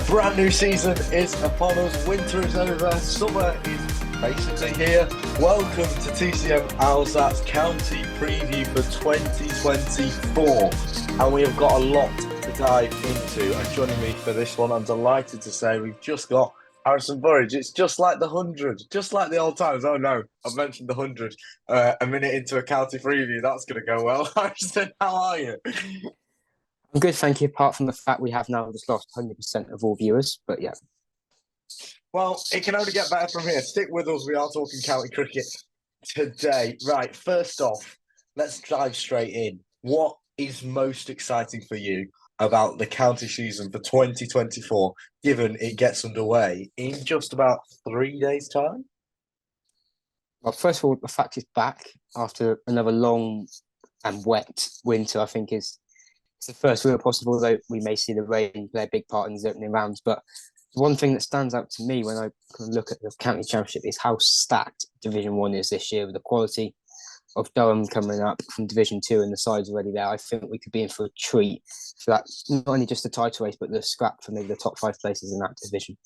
Brand new season is upon us. Winter is over. Summer is basically here. Welcome to TCM Howzat's County Preview for 2024. And we have got a lot to dive into. And joining me for this one, I'm delighted to say we've just got Harrison Burridge. It's just like the 100, just like the old times. Oh no, I've mentioned the 100 a minute into a county preview. That's going to go well. Harrison, how are you? I'm good, thank you, apart from the fact we have now just lost 100% of all viewers, but yeah. Well, it can only get better from here. Stick with us. We are talking county cricket today. Right, first off, let's dive straight in. What is most exciting for you about the county season for 2024, given it gets underway in just about 3 days' time? Well, first of all, the fact it's back after another long and wet winter, I think it's the first real possible, though we may see the rain play a big part in these opening rounds. But one thing that stands out to me when I look at the county championship is how stacked Division 1 is this year, with the quality of Durham coming up from Division 2 and the sides already there. I think we could be in for a treat for that, not only just the title race, but the scrap for maybe the top 5 places in that division.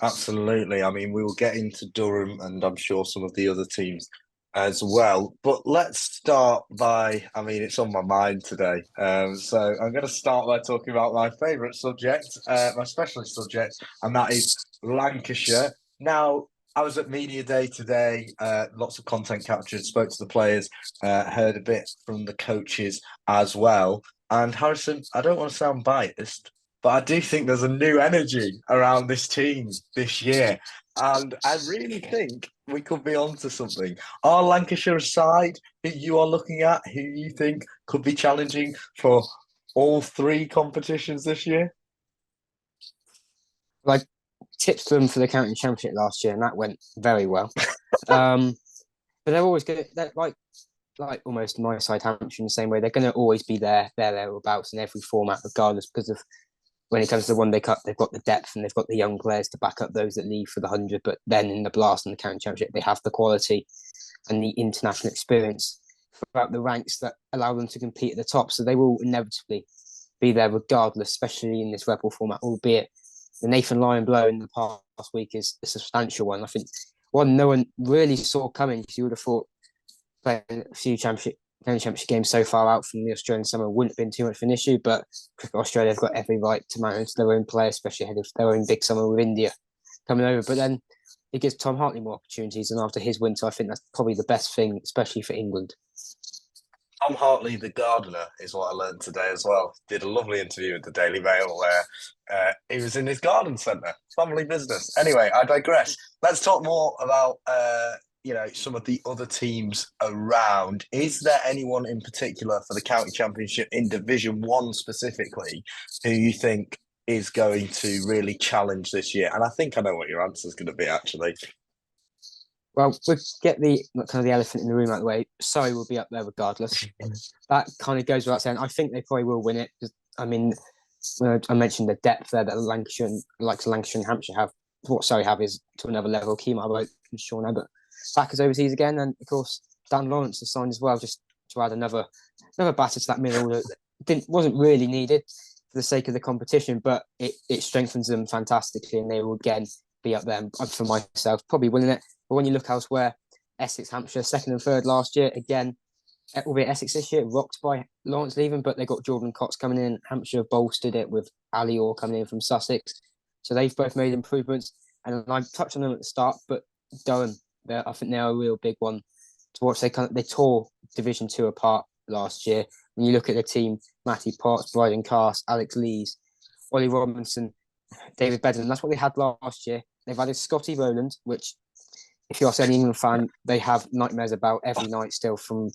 Absolutely. I mean, we will get into Durham and I'm sure some of the other teams as well. But let's start by, it's on my mind today. So I'm going to start by talking about my favourite subject, my specialist subject, and that is Lancashire. Now, I was at Media Day today, lots of content captured, spoke to the players, heard a bit from the coaches as well. And Harrison, I don't want to sound biased, but I do think there's a new energy around this team this year. And I really think we could be onto something. Our Lancashire side, who you are looking at, who you think could be challenging for all 3 competitions this year? I tipped them for the county championship last year, and that went very well. But they're always going to, like almost my side, Hampshire, in the same way. They're going to always be thereabouts in every format, regardless, because of when it comes to the One Day Cup, they've got the depth and they've got the young players to back up those that leave for the 100. But then in the Blast and the County Championship, they have the quality and the international experience throughout the ranks that allow them to compete at the top. So they will inevitably be there regardless, especially in this Rebel format, albeit the Nathan Lyon blow in the past week is a substantial one. I think one no one really saw coming, because you would have thought playing a few championship games so far out from the Australian summer wouldn't have been too much of an issue, but Cricket Australia have got every right to manage their own play, especially ahead of their own big summer with India coming over. But then it gives Tom Hartley more opportunities, and after his winter, I think that's probably the best thing, especially for England. Tom Hartley, the gardener, is what I learned today as well. Did a lovely interview with the Daily Mail where he was in his garden centre, family business. Anyway, I digress. Let's talk more about some of the other teams around. Is there anyone in particular for the county championship in Division 1 specifically who you think is going to really challenge this year? And I think I know what your answer is going to be, actually. Well, we'll get the elephant in the room out of the way. Surrey will be up there regardless. That kind of goes without saying. I think they probably will win it. I mean, I mentioned the depth there that Lancashire and Hampshire have. What Surrey have is to another level. Keema Roach and Sean Abbott back as overseas again, and of course Dan Lawrence has signed as well, just to add another batter to that middle that wasn't really needed for the sake of the competition, but it strengthens them fantastically, and they will again be up there. And for myself, probably winning it. But when you look elsewhere, Essex, Hampshire, 2nd and 3rd last year, again, albeit Essex this year, rocked by Lawrence leaving, but they got Jordan Cox coming in. Hampshire bolstered it with Ali Orr coming in from Sussex. So they've both made improvements. And I touched on them at the start, but Durham, I think they're a real big one to watch. They tore Division 2 apart last year. When you look at the team, Matty Potts, Bryden Cast, Alex Lees, Ollie Robinson, David Bedden, that's what they had last year. They've added Scotty Rowland, which, if you ask any England fan, they have nightmares about every night still from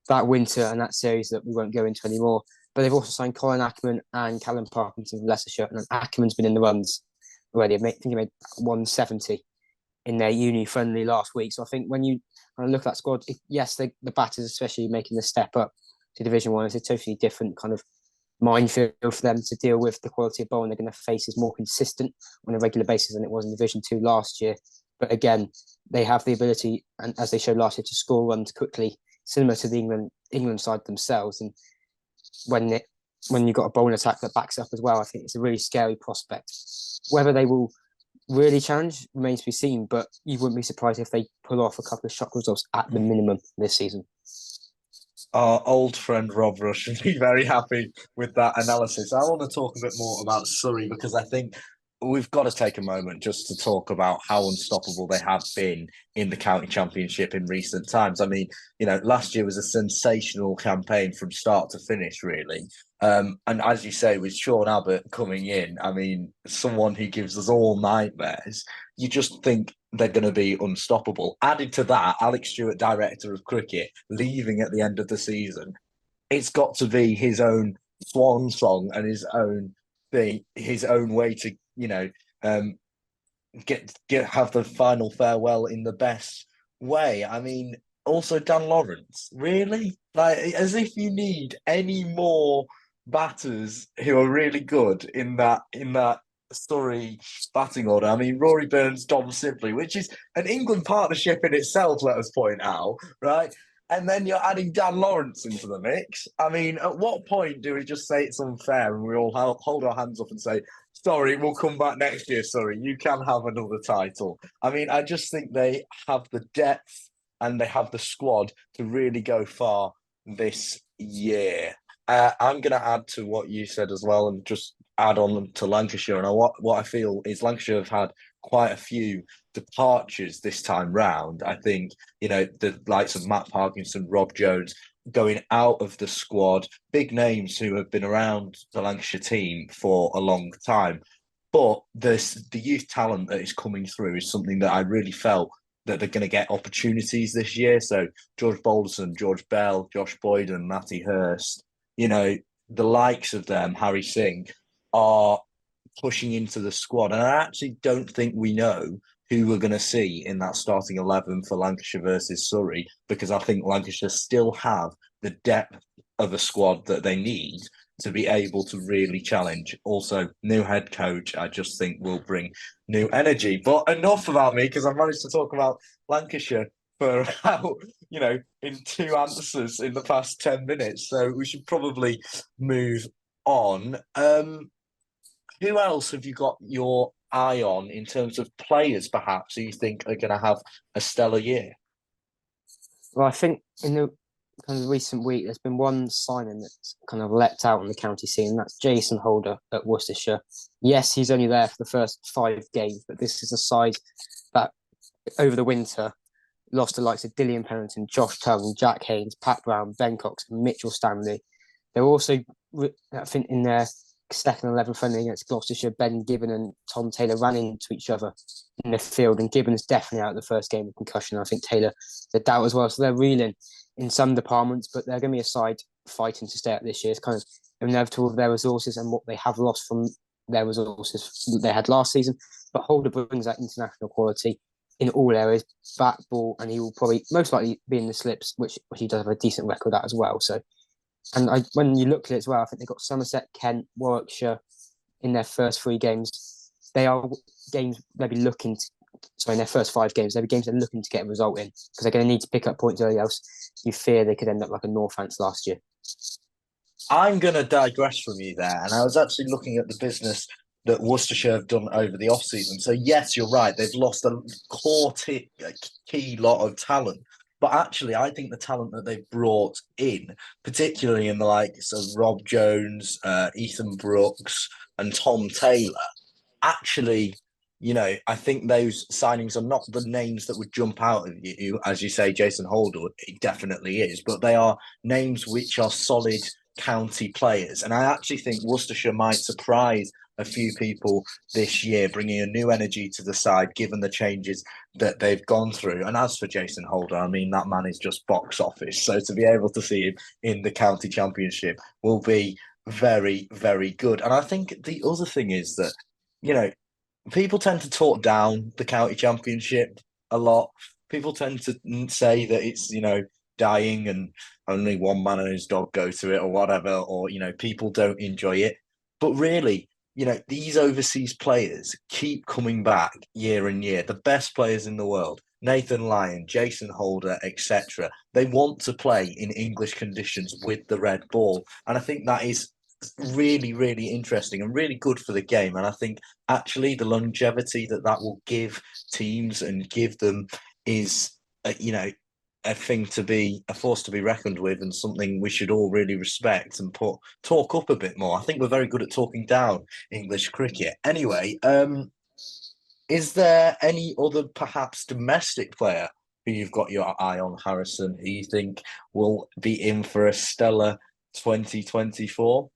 that winter and that series that we won't go into anymore. But they've also signed Colin Ackerman and Callum Parkinson from Leicestershire, and Ackerman's been in the runs already. I think he made 170 in their uni friendly last week. So I think when you look at that squad, yes, the batters, especially making the step up to Division 1, is a totally different kind of minefield for them to deal with. The quality of bowling they're going to face is more consistent on a regular basis than it was in Division 2 last year. But again, they have the ability, and as they showed last year, to score runs quickly, similar to the England side themselves. And when when you've got a bowling attack that backs up as well, I think it's a really scary prospect. Whether they will really challenge remains to be seen, but you wouldn't be surprised if they pull off a couple of shock results at the minimum this season. Our old friend Rob Rush would be very happy with that analysis. I want to talk a bit more about Surrey because I think we've got to take a moment just to talk about how unstoppable they have been in the county championship in recent times. I mean, last year was a sensational campaign from start to finish, really. And as you say, with Sean Abbott coming in, I mean, someone who gives us all nightmares, you just think they're going to be unstoppable. Added to that, Alex Stewart, director of cricket, leaving at the end of the season. It's got to be his own swan song and his own thing, his own way to, get have the final farewell in the best way. I mean, also Dan Lawrence, really? Like, as if you need any more batters who are really good in that Surrey batting order. I mean, Rory Burns, Dom Sibley, which is an England partnership in itself, let us point out, right? And then you're adding Dan Lawrence into the mix. I mean, at what point do we just say it's unfair and we all hold our hands up and say, sorry, we'll come back next year. Sorry, you can have another title. I mean, I just think they have the depth and they have the squad to really go far this year. I'm going to add to what you said as well and just add on to Lancashire. And what I feel is Lancashire have had quite a few departures this time round. I think, the likes of Matt Parkinson, Rob Jones, going out of the squad, big names who have been around the Lancashire team for a long time. But the youth talent that is coming through is something that I really felt that they're going to get opportunities this year. So George Balderson, George Bell, Josh Boyden, Matty Hurst, the likes of them, Harry Singh, are pushing into the squad. And I actually don't think we know who we're going to see in that starting 11 for Lancashire versus Surrey, because I think Lancashire still have the depth of a squad that they need to be able to really challenge. Also, new head coach, I just think will bring new energy. But enough about me, because I've managed to talk about Lancashire for about, in two answers in the past 10 minutes. So we should probably move on. Who else have you got your eye on in terms of players, perhaps, who you think are going to have a stellar year? Well, I think in the kind of recent week, there's been one signing that's kind of leapt out on the county scene, and that's Jason Holder at Worcestershire. Yes, he's only there for the first 5 games, but this is a side that over the winter lost the likes of Dillian Pennington, Josh Tung, Jack Haynes, Pat Brown, Ben Cox, and Mitchell Stanley. They're also, I think, in their second 11 friendly against Gloucestershire, Ben Gibbon and Tom Taylor ran into each other in the field, and Gibbon's definitely out of the first game with concussion. I think Taylor the doubt as well. So they're reeling in some departments, but they're going to be a side fighting to stay up this year. It's kind of inevitable of their resources and what they have lost from their resources they had last season. But Holder brings that international quality in all areas, bat, ball, and he will probably most likely be in the slips, which he does have a decent record at as well. So, and when you look at it as well, I think they've got Somerset, Kent, Warwickshire in their first 3 games. They are games they'll be looking to, in their first 5 games, they'll be games they're looking to get a result in because they're going to need to pick up points early, else you fear they could end up like a Northants last year. I'm going to digress from you there. And I was actually looking at the business that Worcestershire have done over the off-season. So, yes, you're right. They've lost a key lot of talent. But actually, I think the talent that they've brought in, particularly in the likes of Rob Jones, Ethan Brooks, and Tom Taylor, actually, I think those signings are not the names that would jump out at you. As you say, Jason Holder, it definitely is. But they are names which are solid county players. And I actually think Worcestershire might surprise a few people this year, bringing a new energy to the side, given the changes that they've gone through. And as for Jason Holder, I mean, that man is just box office. So to be able to see him in the county championship will be very, very good. And I think the other thing is that, people tend to talk down the county championship a lot. People tend to say that it's, dying and only one man and his dog go to it or whatever, or, people don't enjoy it. But really, these overseas players keep coming back year and year. The best players in the world, Nathan Lyon, Jason Holder, etc. They want to play in English conditions with the red ball. And I think that is really, really interesting and really good for the game. And I think actually the longevity that that will give teams and give them is, a thing to be a force to be reckoned with, and something we should all really respect and talk up a bit more. I think we're very good at talking down English cricket. Anyway, is there any other perhaps domestic player who you've got your eye on, Harrison, who you think will be in for a stellar 2024?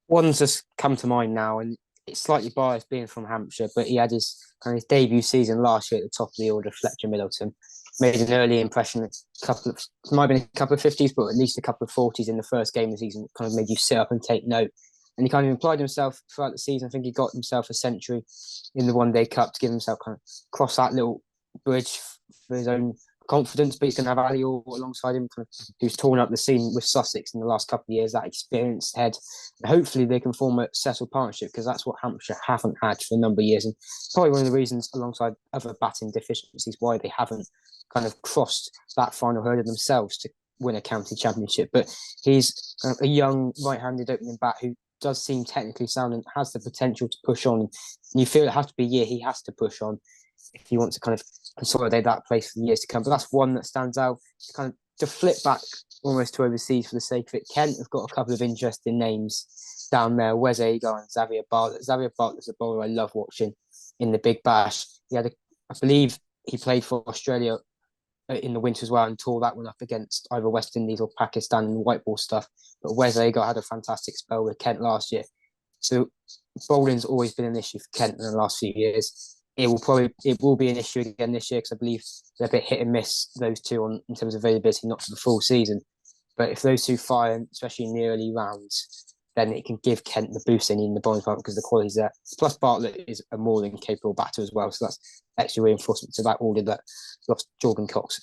One's just come to mind now, and it's slightly biased being from Hampshire, but he had his kind of debut season last year at the top of the order, Fletcher Middleton. Made an early impression, might have been a couple of 50s, but at least a couple of 40s in the first game of the season. Kind of made you sit up and take note. And he kind of implied himself throughout the season. I think he got himself a century in the One Day Cup to give himself kind of cross that little bridge for his own confidence. But he's going to have Ali Orr alongside him, kind of, who's torn up the scene with Sussex in the last couple of years. That experienced head, and hopefully they can form a settled partnership, because that's what Hampshire haven't had for a number of years, and probably one of the reasons, alongside other batting deficiencies, why they haven't kind of crossed that final hurdle themselves to win a county championship. But he's kind of a young right-handed opening bat who does seem technically sound and has the potential to push on. And you feel it has to be a year he has to push on if he wants to kind of consolidate that place for the years to come. But that's one that stands out. Kind of to flip back almost to overseas for the sake of it, Kent have got a couple of interesting names down there. Wes Agar and Xavier Bartlett. Xavier Bartlett's a bowler I love watching in the Big Bash. I believe he played for Australia in the winter as well, and tore that one up against either West Indies or Pakistan in the white ball stuff. But Wes Agar had a fantastic spell with Kent last year. So bowling's always been an issue for Kent in the last few years. It will be an issue again this year, because I believe they're a bit hit and miss, those two, in terms of availability, not for the full season. But if those two fire, especially in the early rounds, then it can give Kent the boost they need in the bowling department, because the quality's there. Plus Bartlett is a more than capable batter as well, so that's extra reinforcement to that order that lost Jordan Cox.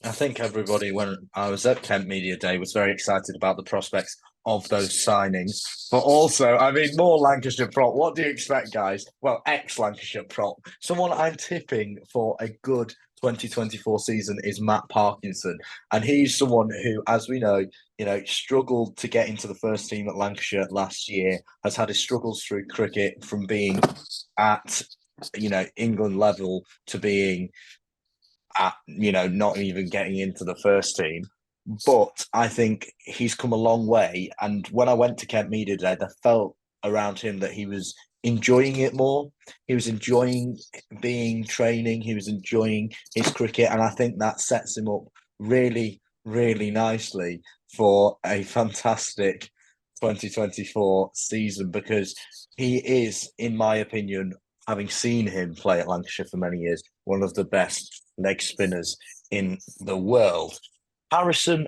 I think everybody, when I was at Kent Media Day, was very excited about the prospects of those signings. But also, I mean, more Lancashire prop. What do you expect, guys? Well, ex-Lancashire prop. Someone I'm tipping for a good 2024 season is Matt Parkinson. And he's someone who, as we know, struggled to get into the first team at Lancashire last year, has had his struggles through cricket from being at, England level to being at, not even getting into the first team. But I think he's come a long way. And when I went to Kent Media Day, I felt around him that he was enjoying it more. He was enjoying training. He was enjoying his cricket. And I think that sets him up really, really nicely for a fantastic 2024 season, because he is, in my opinion, having seen him play at Lancashire for many years, one of the best leg spinners in the world. Harrison,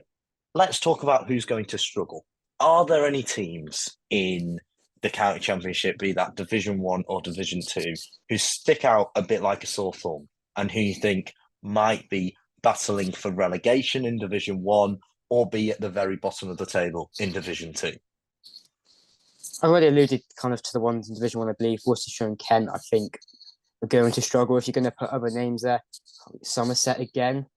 let's talk about who's going to struggle. Are there any teams in the county championship, be that Division 1 or Division 2, who stick out a bit like a sore thumb and who you think might be battling for relegation in Division 1 or be at the very bottom of the table in Division 2? I already alluded kind of to the ones in Division 1, I believe. Worcestershire and Kent, I think, are going to struggle. If you're going to put other names there, Somerset again.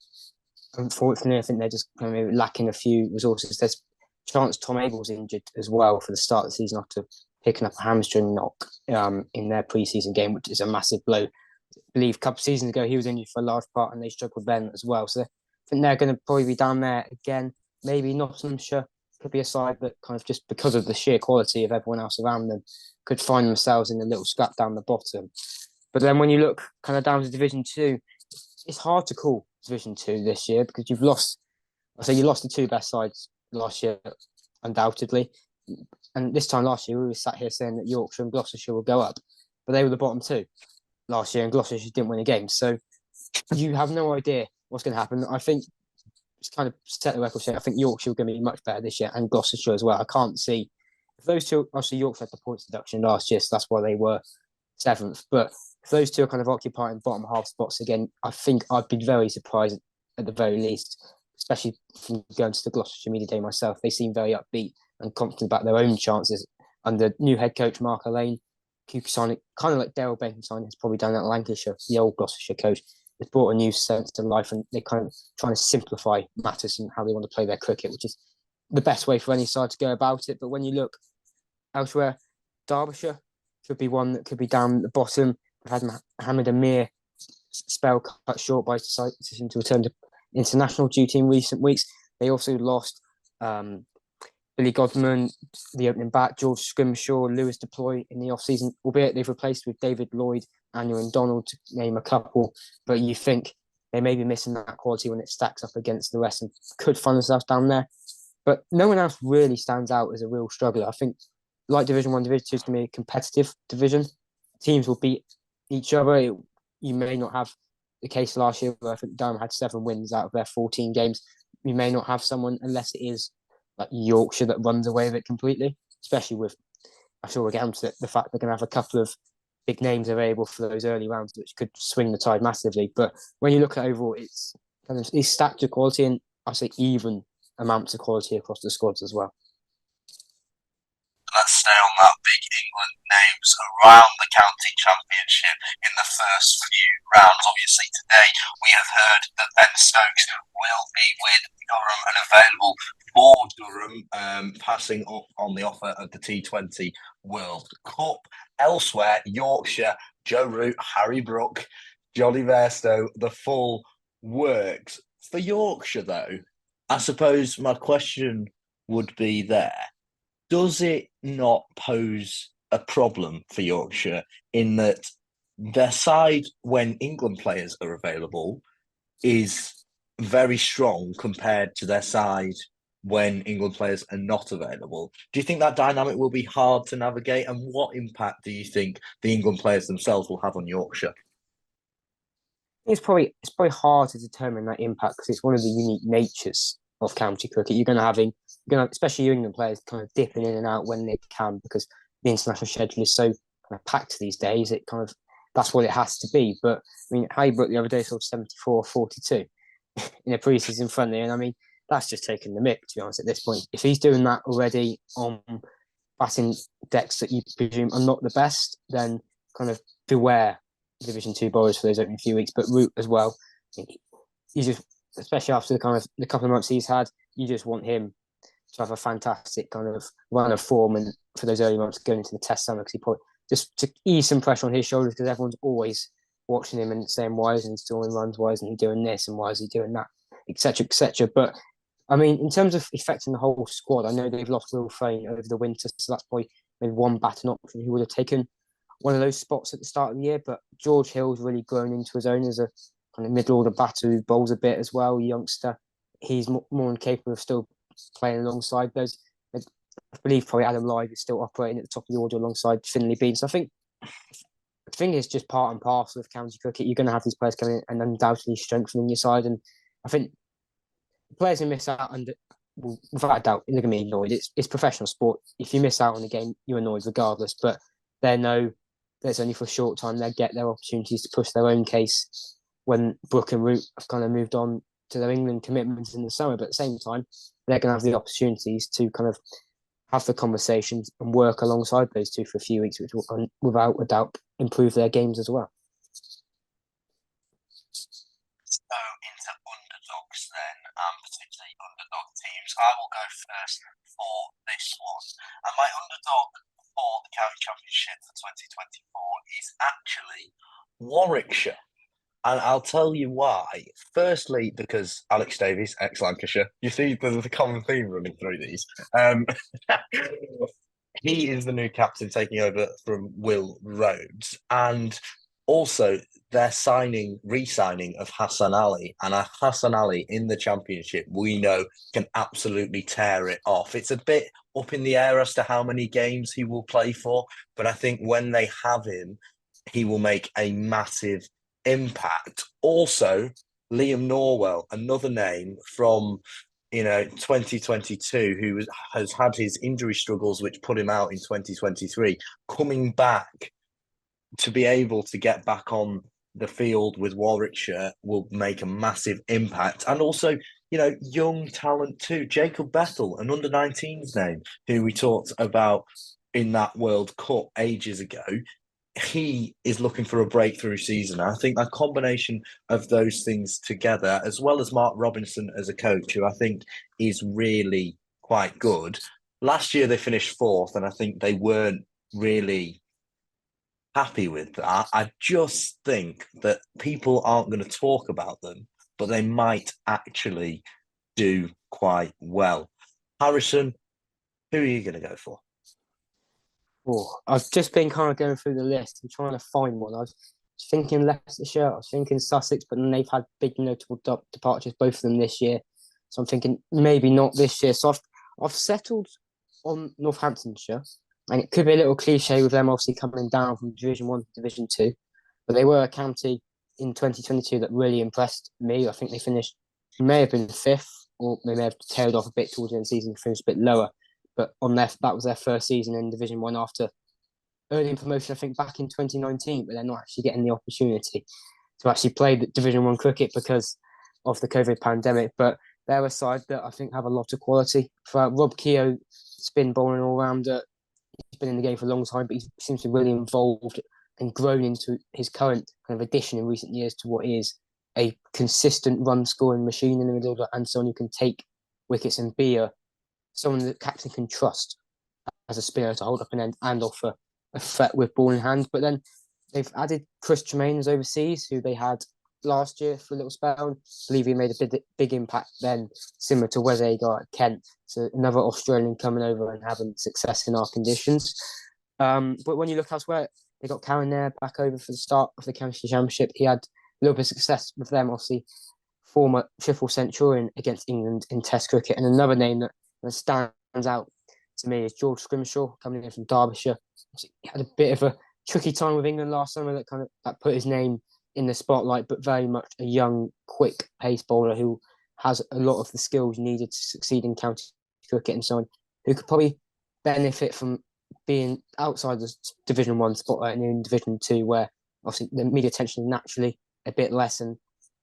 Unfortunately, I think they're just kind of lacking a few resources. There's a chance Tom Abel's injured as well for the start of the season after picking up a hamstring knock in their pre-season game, which is a massive blow. I believe a couple of seasons ago he was injured for a large part, and they struggled then as well. So I think they're going to probably be down there again. Maybe Nottinghamshire could be a side that kind of, just because of the sheer quality of everyone else around them, could find themselves in a little scrap down the bottom. But then when you look kind of down to Division 2, it's hard to call Division 2 this year, because you lost the two best sides last year, undoubtedly. And this time last year, we were sat here saying that Yorkshire and Gloucestershire will go up, but they were the bottom two last year, and Gloucestershire didn't win a game. So you have no idea what's going to happen. I think it's kind of set the record saying I think Yorkshire are going to be much better this year, and Gloucestershire as well. I can't see if those two. Obviously, Yorkshire had the points deduction last year, so that's why they were seventh. But if those two are kind of occupying bottom half spots again, I think I'd be very surprised at the very least, especially from going to the Gloucestershire Media Day myself. They seem very upbeat and confident about their own chances under new head coach Mark Alleyne. Signing, kind of like Daryl Benkenstein has probably done at Lancashire, the old Gloucestershire coach. Has brought a new sense to life, and they're kind of trying to simplify matters and how they want to play their cricket, which is the best way for any side to go about it. But when you look elsewhere, Derbyshire could be one that could be down at the bottom. They've had Mohamed Amir spell cut short by his decision to return to international duty in recent weeks. They also lost Billy Godman, the opening back, George Scrimshaw, Lewis Deploy in the off-season, albeit they've replaced with David Lloyd, Anya and Donald, to name a couple. But you think they may be missing that quality when it stacks up against the rest and could find themselves down there. But no one else really stands out as a real struggler. I think like Division 1, Division 2 is going to be a competitive division. Teams will beat each other. You may not have the case last year where I think Durham had 7 wins out of their 14 games. You may not have someone, unless it is like Yorkshire, that runs away with it completely, especially with, I'm sure we'll get onto the fact they're going to have a couple of big names available for those early rounds, which could swing the tide massively. But when you look at overall, it's stacked to quality, and I say even amounts of quality across the squads as well. Let's stay on that big England names around the county championship in the first few rounds. Obviously today we have heard that Ben Stokes will be with Durham and available for Durham, passing up on the offer of the T20 World Cup. Elsewhere, Yorkshire, Joe Root, Harry Brook, Johnny Bairstow, the full works. For Yorkshire though, I suppose my question would be there. Does it not pose a problem for Yorkshire in that their side, when England players are available, is very strong compared to their side when England players are not available? Do you think that dynamic will be hard to navigate? And what impact do you think the England players themselves will have on Yorkshire? It's probably hard to determine that impact because it's one of the unique natures of county cricket. You're going to have, especially your England players, kind of dipping in and out when they can because the international schedule is so kind of packed these days. It kind of, that's what it has to be. But I mean, Harry Brook the other day scored 74-42 in a preseason friendly, and I mean that's just taking the mick, to be honest. At this point, if he's doing that already on batting decks that you presume are not the best, then kind of beware Division 2 bowlers for those opening few weeks. But Root as well, you just, especially after the couple of months he's had, you just want him to have a fantastic kind of run of form and for those early months going into the Test summer, because he probably just to ease some pressure on his shoulders, because everyone's always watching him and saying, why isn't he still in runs, why isn't he doing this and why is he doing that, etc, etc. But I mean, in terms of affecting the whole squad, I know they've lost Will Frayne over the winter, so that's probably maybe one batting option who would have taken one of those spots at the start of the year. But George Hill's really grown into his own as a kind of middle order batter who bowls a bit as well, youngster. He's more than capable of still playing alongside those. I believe probably Adam Lyde is still operating at the top of the order alongside Finlay Bean. So I think the thing is just part and parcel of county cricket. You're going to have these players coming in and undoubtedly strengthening your side. And I think the players who miss out, and without a doubt, they're going to be annoyed. It's professional sport. If you miss out on a game, you're annoyed regardless. But they know that it's only for a short time. They'll get their opportunities to push their own case when Brook and Root have kind of moved on to their England commitments in the summer. But at the same time, they're going to have the opportunities to kind of have the conversations and work alongside those two for a few weeks, which will, without a doubt, improve their games as well. So into underdogs then, particularly underdog teams. I will go first for this one. And my underdog for the County Championship for 2024 is actually Warwickshire. And I'll tell you why. Firstly, because Alex Davies, ex-Lancashire. You see, there's a common theme running through these. He is the new captain taking over from Will Rhodes. And also, they're re-signing of Hassan Ali. And Hassan Ali in the Championship, we know, can absolutely tear it off. It's a bit up in the air as to how many games he will play for. But I think when they have him, he will make a massive impact. Also, Liam Norwell, another name from 2022, who has had his injury struggles, which put him out in 2023, coming back to be able to get back on the field with Warwickshire will make a massive impact. And also, young talent too. Jacob Bethel, an under-19s name, who we talked about in that World Cup ages ago. He is looking for a breakthrough season. I think that combination of those things together, as well as Mark Robinson as a coach, who I think is really quite good. Last year they finished fourth, and I think they weren't really happy with that. I just think that people aren't going to talk about them, but they might actually do quite well. Harrison, who are you going to go for? Oh, I've just been kind of going through the list and trying to find one. I was thinking Leicestershire, I was thinking Sussex, but then they've had big notable departures, both of them this year. So I'm thinking maybe not this year. So I've settled on Northamptonshire, and it could be a little cliche with them obviously coming down from Division One to Division Two, but they were a county in 2022 that really impressed me. I think they finished, may have been fifth, or they may have tailed off a bit towards the end of the season, finished a bit lower. But that was their first season in Division One after early in promotion, I think back in 2019, but they're not actually getting the opportunity to actually play the Division One cricket because of the COVID pandemic. But they're a side that I think have a lot of quality. For Rob Keogh, spin bowling all rounder, he's been in the game for a long time, but he seems to be really involved and grown into his current kind of addition in recent years to what is a consistent run scoring machine in the middle order, and someone who can take wickets and be someone that the captain can trust as a spinner to hold up an end and offer a threat with ball in hand. But then they've added Chris Tremaine as overseas, who they had last year for a little spell. I believe he made a big impact then, similar to Wes Agar at Kent. So another Australian coming over and having success in our conditions. But when you look elsewhere, they got Karen there back over for the start of the County Championship. He had a little bit of success with them, obviously, former triple centurion against England in Test cricket. And another name that stands out to me is George Scrimshaw, coming in from Derbyshire. He had a bit of a tricky time with England last summer that put his name in the spotlight, but very much a young, quick pace bowler who has a lot of the skills needed to succeed in county cricket and so on, who could probably benefit from being outside the Division 1 spotlight and in Division 2, where obviously the media attention is naturally a bit less and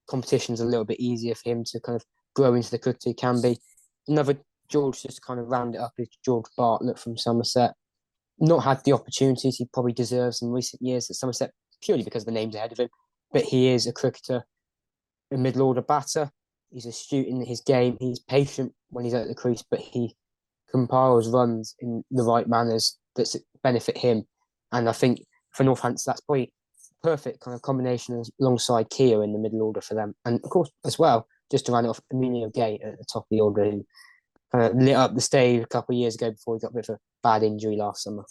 competition's a little bit easier for him to kind of grow into the cricket he can be. Another George, just kind of round it up, is George Bartlett from Somerset. Not had the opportunities he probably deserves in recent years at Somerset, purely because of the names ahead of him. But he is a cricketer, a middle order batter. He's astute in his game. He's patient when he's at the crease, but he compiles runs in the right manners that benefit him. And I think for Northampton, that's probably perfect kind of combination alongside Keogh in the middle order for them. And of course, as well, just to round it off, Emilio Gay at the top of the order, who kind of lit up the stage a couple of years ago before he got a bit of a bad injury last summer.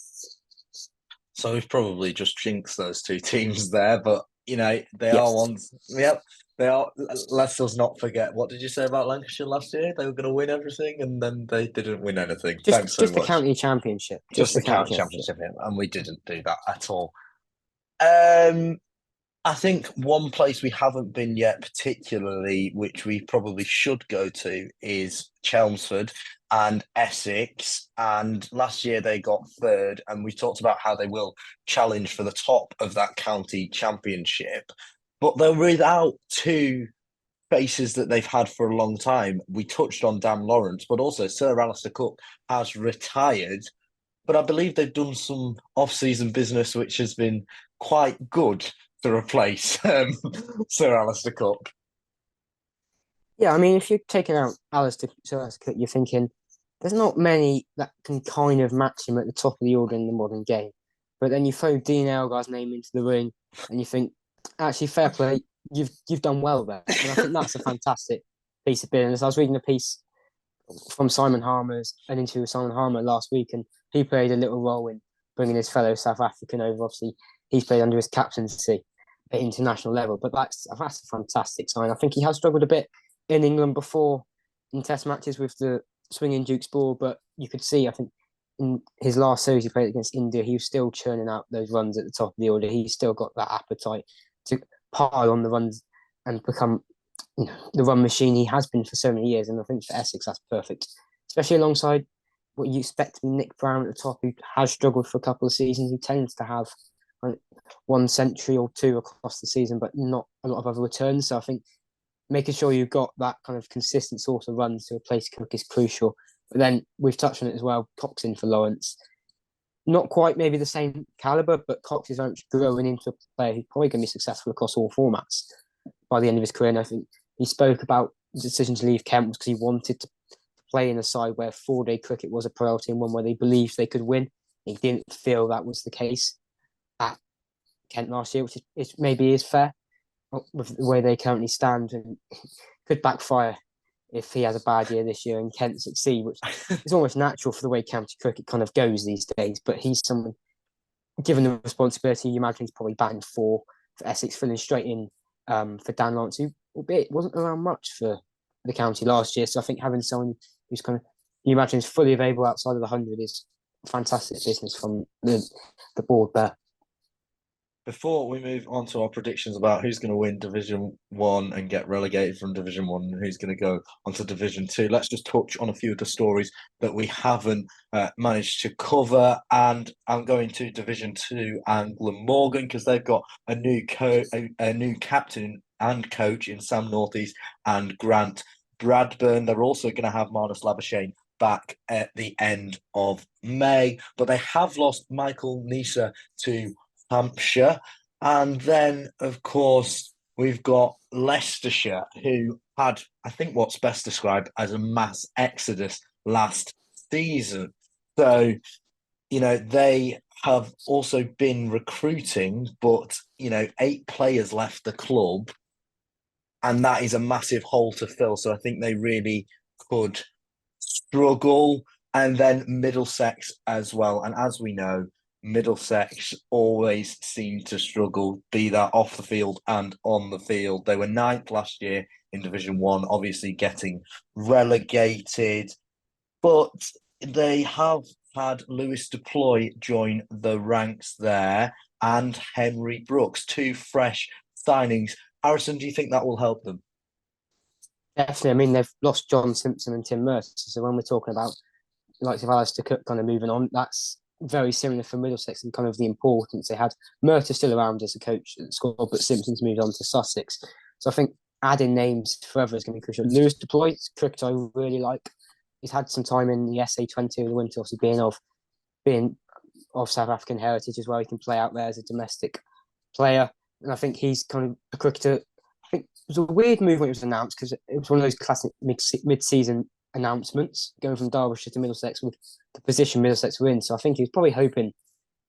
So we've probably just jinxed those two teams there, but they yes. are ones. Yep, they are. Let's us not forget. What did you say about Lancashire last year? They were going to win everything, and then they didn't win anything. Thanks so much. Just the county championship. Just the county championship, and we didn't do that at all. I think one place we haven't been yet, particularly, which we probably should go to, is Chelmsford and Essex. And last year they got third, and we talked about how they will challenge for the top of that county championship. But they're without two faces that they've had for a long time. We touched on Dan Lawrence, but also Sir Alistair Cook has retired. But I believe they've done some off-season business, which has been quite good to replace Sir Alistair Cook. Yeah, I mean, if you're taking out Alistair Cook, you're thinking there's not many that can kind of match him at the top of the order in the modern game. But then you throw Dean Elgar's name into the ring, and you think, actually, fair play, you've done well there. And I think that's a fantastic piece of business. I was reading a piece from Simon Harmer's, an interview with Simon Harmer last week, and he played a little role in bringing his fellow South African over. Obviously, he's played under his captaincy at international level, but that's a fantastic sign. I think he has struggled a bit in England before in test matches with the swinging Duke's ball, but you could see, I think, in his last series he played against India, he was still churning out those runs at the top of the order. He's still got that appetite to pile on the runs and become the run machine he has been for so many years. And I think for Essex, that's perfect, especially alongside what you expect to be Nick Brown at the top, who has struggled for a couple of seasons. He tends to have one century or two across the season, but not a lot of other returns. So I think making sure you've got that kind of consistent source of runs to replace Cook is crucial. But then we've touched on it as well, Cox in for Lawrence. Not quite maybe the same calibre, but Cox is very much growing into a player who's probably going to be successful across all formats by the end of his career. And I think he spoke about the decision to leave Kent was because he wanted to playing a side where 4-day cricket was a priority and one where they believed they could win. He didn't feel that was the case at Kent last year, which is maybe is fair with the way they currently stand, and could backfire if he has a bad year this year and Kent succeed, which is almost natural for the way county cricket kind of goes these days. But he's someone, given the responsibility, you imagine he's probably batting for Essex, filling straight in for Dan Lawrence, who albeit wasn't around much for the county last year. So I think having someone who's kind of, you imagine, is fully available outside of the 100 is fantastic business from the board there. Before we move on to our predictions about who's going to win Division 1 and get relegated from Division 1 and who's going to go onto Division 2, let's just touch on a few of the stories that we haven't managed to cover. And I'm going to Division 2 and Glamorgan because they've got a new captain and coach in Sam Northeast and Grant Bradburn. They're also going to have Marnus Labuschagne back at the end of May, but they have lost Michael Nisa to Hampshire. And then, of course, we've got Leicestershire, who had, I think, what's best described as a mass exodus last season. So, they have also been recruiting, but, 8 players left the club, and that is a massive hole to fill. So I think they really could struggle. And then Middlesex as well. And as we know, Middlesex always seem to struggle, be that off the field and on the field. They were 9th last year in Division 1, obviously getting relegated. But they have had Lewis Deploy join the ranks there and Henry Brooks, 2 fresh signings. Harrison, do you think that will help them? Definitely. I mean, they've lost John Simpson and Tim Mercer. So when we're talking about like Alistair Cook kind of moving on, that's very similar for Middlesex and kind of the importance they had. Mercer still around as a coach at the squad, but Simpson's moved on to Sussex. So I think adding names forever is going to be crucial. Lewis Deploy, cricket I really like. He's had some time in the SA20 over the winter, obviously being of South African heritage as well. He can play out there as a domestic player. And I think he's kind of a cricketer. I think it was a weird move when it was announced because it was one of those classic mid-season announcements going from Derbyshire to Middlesex with the position Middlesex were in. So I think he was probably hoping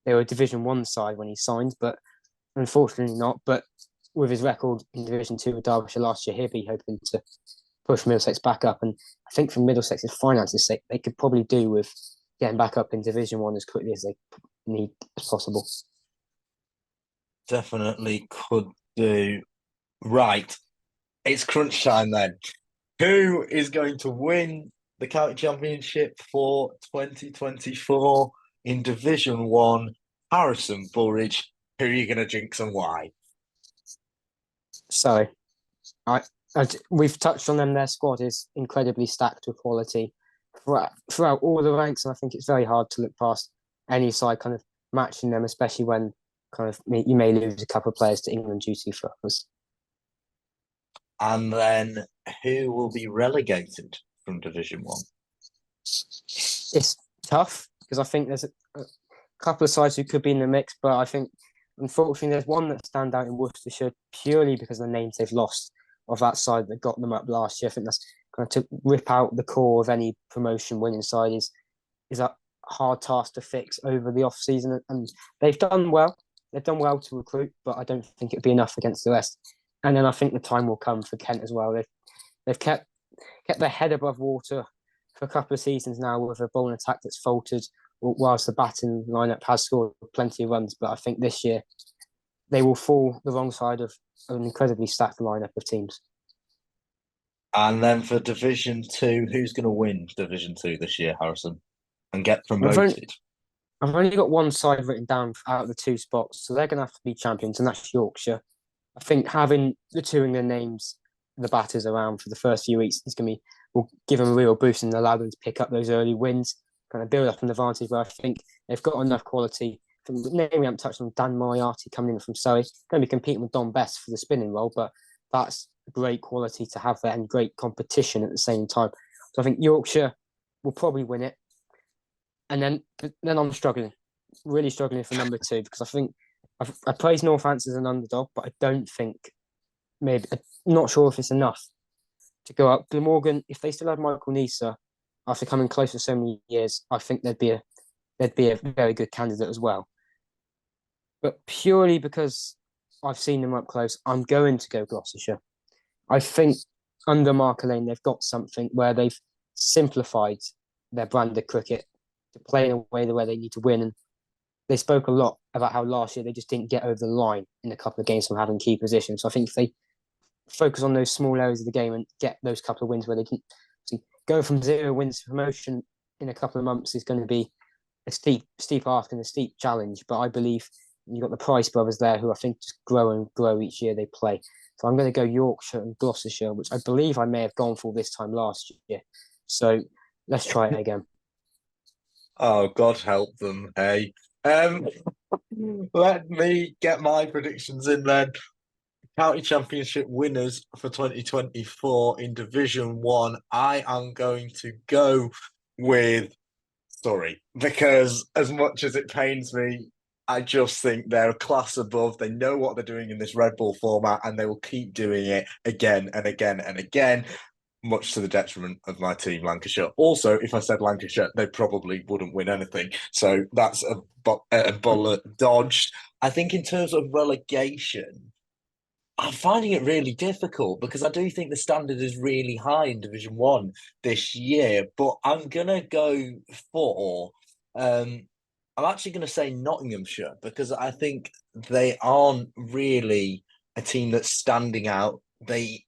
they were a Division 1 side when he signed, but unfortunately not. But with his record in Division 2 with Derbyshire last year, he'll be hoping to push Middlesex back up. And I think for Middlesex's finances sake, they could probably do with getting back up in Division 1 as quickly as they need as possible. Definitely could do. Right. It's crunch time then. Who is going to win the county championship for 2024 in Division 1? Harrison Burridge. Who are you going to jinx and why? So, we've touched on them. Their squad is incredibly stacked with quality throughout all the ranks, and I think it's very hard to look past any side kind of matching them, especially when kind of you may lose a couple of players to England duty for us. And then who will be relegated from Division 1? It's tough because I think there's a couple of sides who could be in the mix, but I think unfortunately there's one that stand out in Worcestershire purely because of the names they've lost of that side that got them up last year. I think that's kind of to rip out the core of any promotion winning side is a hard task to fix over the off season, and they've done well. They've done well to recruit, but I don't think it'd be enough against the rest. And then I think the time will come for Kent as well. They've kept their head above water for a couple of seasons now with a bowling attack that's faltered, whilst the batting lineup has scored plenty of runs. But I think this year they will fall the wrong side of an incredibly stacked lineup of teams. And then for Division 2, who's going to win Division 2 this year, Harrison, and get promoted? I've only got one side written down out of the 2 spots, so they're going to have to be champions, and that's Yorkshire. I think having the 2 England names, the batters around for the first few weeks will give them a real boost and allow them to pick up those early wins, kind of build up an advantage where I think they've got enough quality. The name we haven't touched on, Dan Moriarty coming in from Surrey, going to be competing with Don Best for the spinning role, but that's great quality to have there and great competition at the same time. So I think Yorkshire will probably win it. And then I'm really struggling for number 2 because I think I praise Northants as an underdog, but I don't think I'm not sure if it's enough to go up. Glamorgan, if they still have Michael Nisa, after coming close for so many years, I think they'd be a very good candidate as well. But purely because I've seen them up close, I'm going to go Gloucestershire. I think under Mark Lane, they've got something where they've simplified their brand of cricket to play in a way where they need to win. And they spoke a lot about how last year they just didn't get over the line in a couple of games from having key positions. So I think if they focus on those small areas of the game and get those couple of wins where they can go from 0 wins to promotion in a couple of months is going to be a steep ask and a steep challenge. But I believe you've got the Price brothers there who I think just grow and grow each year they play. So I'm going to go Yorkshire and Gloucestershire, which I believe I may have gone for this time last year. So let's try it again. Oh, God help them, hey. Let me get my predictions in then. County Championship winners for 2024 in Division 1. I am going to go with Surrey because as much as it pains me, I just think they're a class above. They know what they're doing in this Red Bull format and they will keep doing it again and again and again, much to the detriment of my team, Lancashire. Also, if I said Lancashire, they probably wouldn't win anything. So that's a bullet dodged. I think in terms of relegation, I'm finding it really difficult because I do think the standard is really high in Division 1 this year, but I'm going to go for, I'm actually going to say Nottinghamshire because I think they aren't really a team that's standing out. They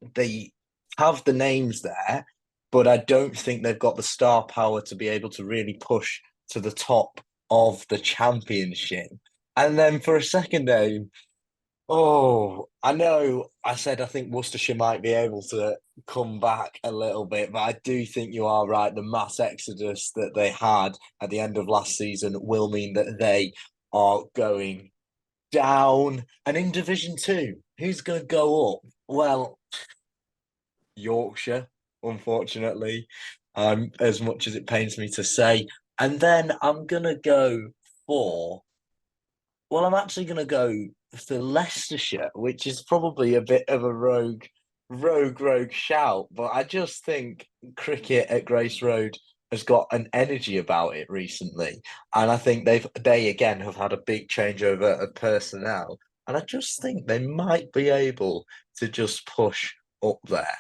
have the names there, but I don't think they've got the star power to be able to really push to the top of the Championship. And then for a second name, oh, I know I said I think Worcestershire might be able to come back a little bit, but I do think you are right. The mass exodus that they had at the end of last season will mean that they are going down. And in Division 2, who's going to go up? Well, Yorkshire, unfortunately, as much as it pains me to say. And then I'm going to go for, well, I'm actually going to go for Leicestershire, which is probably a bit of a rogue shout, but I just think cricket at Grace Road has got an energy about it recently, and I think they again have had a big changeover of personnel, and I just think they might be able to just push up there.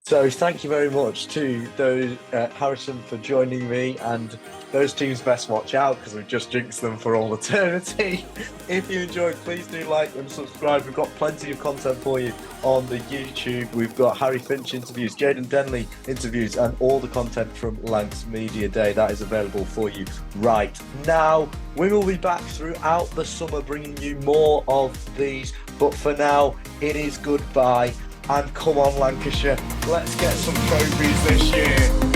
So thank you very much to those Harrison for joining me, and those teams best watch out because we've just jinxed them for all eternity. If you enjoyed, please do like and subscribe. We've got plenty of content for you on the YouTube. We've got Harry Finch interviews, Jaden Denley interviews, and all the content from Lancs Media Day that is available for you right now. We will be back throughout the summer bringing you more of these, but for now, it is goodbye. And come on, Lancashire, let's get some trophies this year.